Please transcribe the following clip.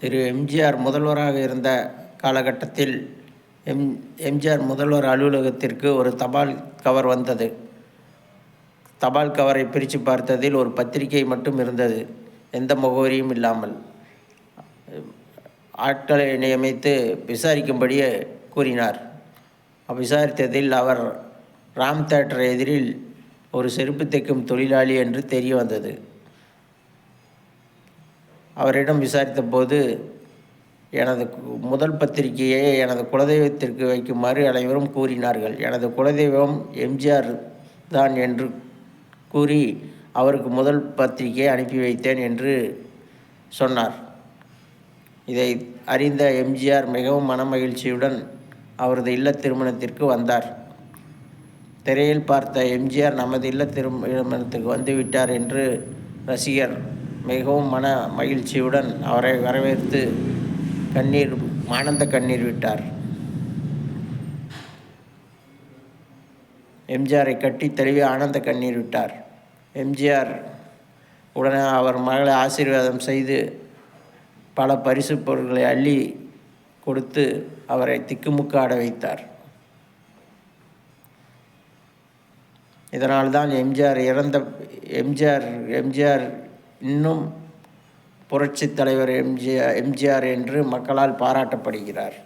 திரு எம்ஜிஆர் முதல்வராக இருந்த காலகட்டத்தில் எம்ஜிஆர் முதல்வர் அலுவலகத்திற்கு ஒரு தபால் கவர் வந்தது. தபால் கவரை பிரித்து பார்த்ததில் ஒரு பத்திரிகை மட்டும் இருந்தது, எந்த முகவரியும் இல்லாமல். ஆட்களை நியமித்து விசாரிக்கும்படி கூறினார். விசாரித்ததில் அவர் ராம் தியேட்டர் எதிரில் ஒரு செருப்பு தைக்கும் தொழிலாளி என்று தெரிய வந்தது. அவரிடம் விசாரித்த போது, எனது முதல் பத்திரிகையை எனது குலதெய்வத்திற்கு வைக்குமாறு அனைவரும் கூறினார்கள். எனது குலதெய்வம் எம்ஜிஆர் தான் என்று கூறி அவருக்கு முதல் பத்திரிகையை அனுப்பி வைத்தேன் என்று சொன்னார். இதை அறிந்த எம்ஜிஆர் மிகவும் மனமகிழ்ச்சியுடன் அவரது இல்ல திருமணத்திற்கு வந்தார். திரையில் பார்த்த எம்ஜிஆர் நமது இல்ல திருமணத்துக்கு வந்துவிட்டார் என்று ரசிகர் மிகவும் மன மகிழ்ச்சியுடன் அவரை வரவேற்று ஆனந்த கண்ணீர் விட்டார். எம்ஜிஆரை கட்டி தழுவி ஆனந்த கண்ணீர் விட்டார். எம்ஜிஆர் உடனே அவர் மகளை ஆசீர்வாதம் செய்து பல பரிசு பொருட்களை அள்ளி கொடுத்து அவரை திக்குமுக்காட வைத்தார். இதனால்தான் எம்ஜிஆர் இன்னும் புரட்சித் தலைவர் எம்ஜிஆர் என்று மக்களால் பாராட்டப்படுகிறார்.